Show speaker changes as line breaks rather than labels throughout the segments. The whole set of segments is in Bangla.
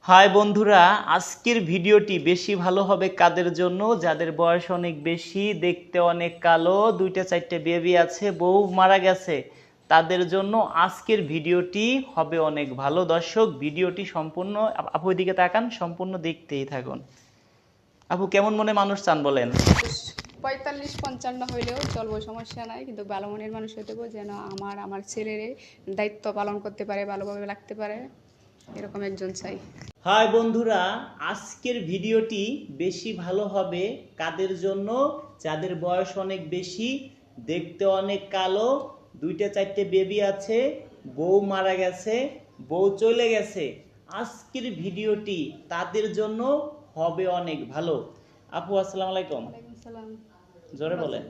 হাই বন্ধুরা, আজকের ভিডিওটি বেশি ভালো হবে কাদের জন্য? যাদের বয়স অনেক বেশি, দেখতে অনেক কালো, দুইটা চারটে বেবি আছে, বউ মারা গেছে, তাদের জন্য আজকের ভিডিওটি হবে অনেক ভালো। দর্শক, ভিডিওটি সম্পূর্ণ, আপু এদিকে তাকান, সম্পূর্ণ দেখতেই থাকুন। আপু কেমন মনে মানুষ চান বলেন?
45-55 হইলেও চলবো, সমস্যা নাই, কিন্তু ভালো মনের মানুষ হইতে হবে, যেন আমার ছেলের দায়িত্ব পালন করতে পারে, ভালোভাবে রাখতে পারে, এরকম একজন চাই।
হাই বন্ধুরা, আজকের ভিডিওটি বেশি ভালো হবে কাদের জন্য? যাদের বয়স অনেক বেশি, দেখতে অনেক কালো, দুইটা চারটে বেবি আছে, বউ মারা গেছে, বউ চলে গেছে। আজকের ভিডিওটি তাদের জন্য হবে অনেক ভালো। আপু আসসালামু আলাইকুম।
ওয়ালাইকুম সালাম।
জোরে বলেন,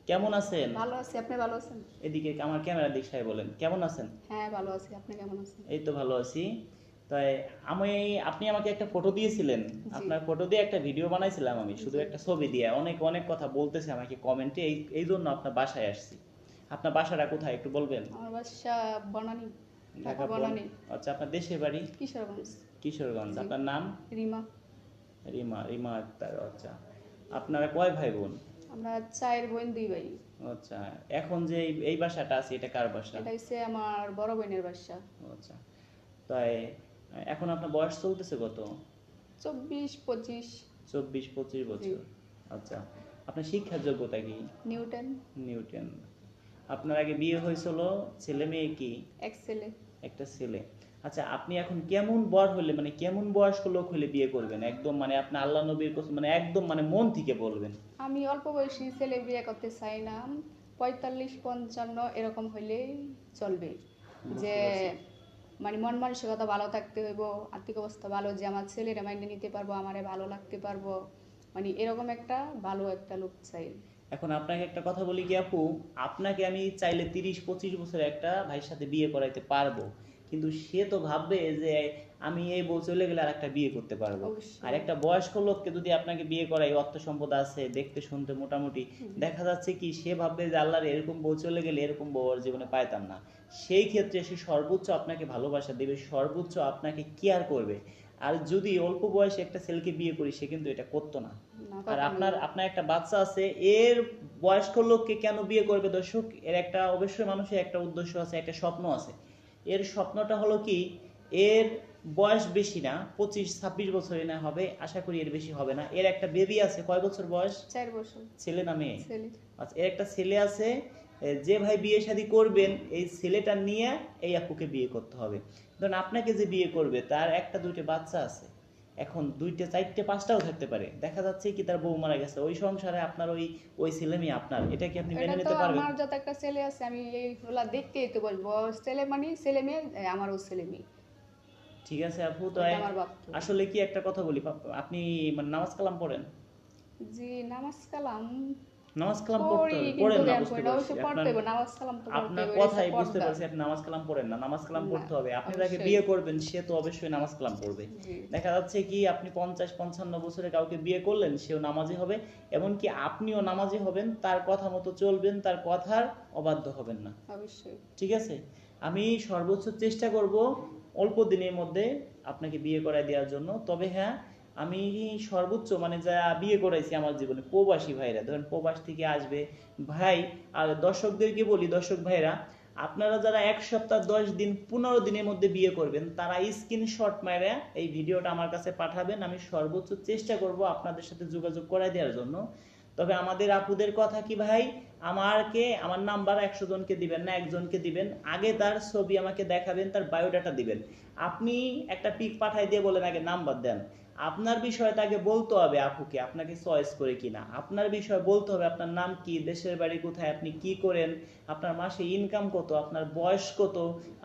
কেমন আছেন?
ভালো আছি, আপনি ভালো আছেন?
এদিকে আমার ক্যামেরার দিক সাই বলেন, কেমন আছেন?
হ্যাঁ ভালো আছি, আপনি কেমন আছেন?
এই তো ভালো আছি। তাই আপনি আমাকে একটা ফটো দিয়েছিলেন, আপনার ফটো দিয়ে একটা ভিডিও বানাইছিলাম আমি, শুধু একটা ছবি দিয়ে। অনেক অনেক কথা বলতেছে আমাকে কমেন্টে, এই জন্য আপনার বাসায় আসছি। আপনার বাসাটা কোথায় একটু বলবেন?
আমার বাসা বনানী,
ঢাকা
বনানী।
আচ্ছা, আপনার দেশের বাড়ি?
কিশোরগঞ্জ।
কিশোরগঞ্জ।
জি।
আপনার নাম?
রিমা।
রিমা, রিমা আক্তার। আচ্ছা, আপনারা কয় ভাই বোন?
আমরা 4 বোন 2 ভাই।
আচ্ছা, এখন যে এই বাসাটা আছে, এটা কার বাসা?
এটা হচ্ছে আমার বড় বোনের বাসা।
আচ্ছা, তাই এখন আপনার বয়স চলতেছে কত?
24-25।
24-25 বছর। আচ্ছা, আপনার শিক্ষার যোগ্যতা কি?
নিউটন।
নিউটন। আপনার আগে বিয়ে হয়েছিল, ছেলে মেয়ে কি?
এক ছেলে।
একটা ছেলে। আচ্ছা, আপনি এখন কেমন বর হলে, মানে কেমন বয়স্ক লোক হলে বিয়ে করবেন? একদম মানে আপনি আল্লাহ নবীর কসম, মানে একদম মানে মন থেকে বলবেন।
আমি অল্প বয়সী ছেলে বিয়ে করতে চাই না, 45-55 এরকম হইলেই চলবে। যে মানে মন মানসিকতা ভালো থাকতে হইব, আর্থিক অবস্থা ভালো, যে আমার ছেলেরা মাইনে নিতে পারবো, আমারে ভালো লাগতে পারবো, মানে এরকম একটা ভালো একটা লোক চাই।
এখন আপনাকে একটা কথা বলি কি আপু, আপনাকে আমি চাইলে 30-25 বছরের একটা ভাইয়ের সাথে বিয়ে করাইতে পারবো, কিন্তু সে তো ভাববে যে আমি এই বউ চলে গেলে আর একটা বিয়ে করতে পারবো।
অবশ্যই।
আর একটা বয়স্ক লোককে যদি আপনাকে বিয়ে করাই, অর্থ সম্পদ আছে, দেখতে শুনতে মোটামুটি, দেখা যাচ্ছে কি সে ভাববে যে আল্লাহর এরকম বউ চলে গেলে এরকম বউ আর জীবনে পাইতাম না। সেই ক্ষেত্রে সে সর্বোচ্চ আপনাকে ভালোবাসা দেবে, সর্বোচ্চ আপনাকে কেয়ার করবে। আর যদি অল্প বয়সে একটা ছেলেকে বিয়ে করি, সে কিন্তু এটা করতো না। আর আপনার আপনার একটা বাচ্চা আছে, এর বয়স্ক লোককে কেন বিয়ে করবে? দর্শক, এর একটা অবশ্যই মানুষের একটা উদ্দেশ্য আছে, একটা স্বপ্ন আছে। এর স্বপ্নটা হলো কি, এর বয়স বেশি না, 25-26 বছরই না হবে, আশা করি এর বেশি হবে না। এর একটা বেবি আছে, কয় বছর বয়স?
4 বছর।
ছেলে না মেয়ে?
ছেলে।
আচ্ছা, এর একটা ছেলে আছে। যে ভাই বিয়ে শাদী করবেন, এই ছেলেটা নিয়ে এই আপুকে বিয়ে করতে হবে। ধরুন আপনাকে যে বিয়ে করবে তার একটা দুইটা বাচ্চা আছে, এখন দুইটা চারটে পাঁচটাও থাকতে পারে, দেখা যাচ্ছে কি তার বউ মারা গেছে, ওই সংসারে আপনার ওই ওই ছেলে মেয়ে আপনার, এটা কি আপনি মেনে
এটা তো
নিতে পারবেন?
আমার যত একটা ছেলে আছে, আমি এইগুলা দেখতেই তো বলবো, ছেলে মানে ছেলে মেয়ে, আমারও ছেলে মেয়ে।
ঠিক আছে আপু, তো
এটা আমার ভাবতে হবে।
আসলে কি একটা কথা বলি, আপনি মানে নামাজ কালাম পড়েন?
জি, নামাজ কালাম
নামাজ কালাম পড়তে
পড়ি,
হবে,
কিন্তু
পড়েন না,
জ্ঞান
বুঝতে
পড়ি না,
পারছি
অবশ্য পড়তে
আপনার
হবে, নামাজ কালাম তো পড়তে
আপনার
হবে, এটা
কথাই বুঝতে
পর্দা।
পারছি আপনি নামাজ কালাম পড়েন না। নামাজ কালাম
না,
পড়তে হবে, আপনি যাকে
অবশ্যই।
বিয়ে করবেন সে তো অবশ্যই নামাজ কালাম পড়বে।
জি।
দেখা যাচ্ছে কি আপনি 50-55 বছরে কাউকে বিয়ে করলেন, সেও নামাজি হবে, এমনকি আপনিও নামাজি হবেন, তার কথা মতো চলবেন, তার কথার অবাধ্য হবেন না।
অবশ্যই।
ঠিক আছে, আমি সর্বোচ্চ চেষ্টা করব অল্প দিনের মধ্যে আপনাকে বিয়ে করায় দেওয়ার জন্য। তবে হ্যাঁ, আমি সর্বোচ্চ মানে যা বিয়ে করাইছি আমার জীবনে, প্রবাসী ভাইরা, ধরেন প্রবাস থেকে আসবে ভাই। আর দর্শকদেরকে বলি, দর্শক ভাইরা, আপনারা যারা 1 সপ্তাহ 10 দিন 15 দিনের মধ্যে বিয়ে করবেন, তারা স্ক্রিনশট মেরে এই ভিডিওটা আমার কাছে পাঠাবেন, আমি সর্বোচ্চ চেষ্টা করব আপনাদের সাথে যোগাযোগ করায় দেওয়ার জন্য। তবে আমাদের আপুদের কথা কি ভাই, আমার নাম্বার 100 জনকে দিবেন না, একজনকে দিবেন। আগে তার ছবি আমাকে দেখাবেন, তার বায়োডাটা দিবেন। আপনি একটা পিক পাঠাই দিয়ে বলেন আগে নাম্বার দেন। আপনার বিষয়টা আগে বলতে হবে আপুকে, আপনাকে চয়েস করে কিনা। আপনার বিষয় বলতে হবে, আপনার নাম কি, দেশের বাড়ি কোথায়, আপনি কি করেন, আপনার মাসে ইনকাম কত, আপনার বয়স কত,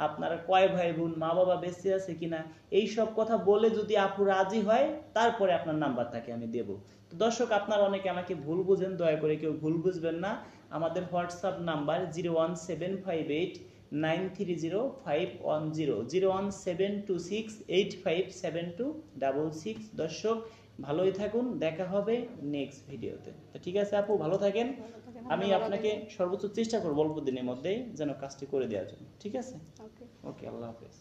আপনার কয় ভাই বোন, মা বাবা বেঁচে আছে কিনা, এই সব কথা বলে যদি আপু রাজি হয়, তারপরে আপনার নাম্বারটাকে আমি দেব। তো দর্শক, আপনারা অনেকে আমাকে ভুল বুঝেন, দয়া করে কেউ ভুল বুঝবেন না। আমাদের হোয়াটসঅ্যাপ নাম্বার 01758930510, 01726857266। দর্শক, ভালোই থাকুন, দেখা হবে নেক্সট ভিডিওতে। তো ঠিক আছে আপু, ভালো থাকেন।
ভালো থাকেন,
আমি
আপনি ভালো
আপনাকে
থাকেন।
সর্বোচ্চ চেষ্টা করবো অল্প দিনের মধ্যেই যেন কাজটি করে দেওয়ার জন্য। ঠিক আছে,
ওকে।
ওকে, আল্লাহ হাফেজ।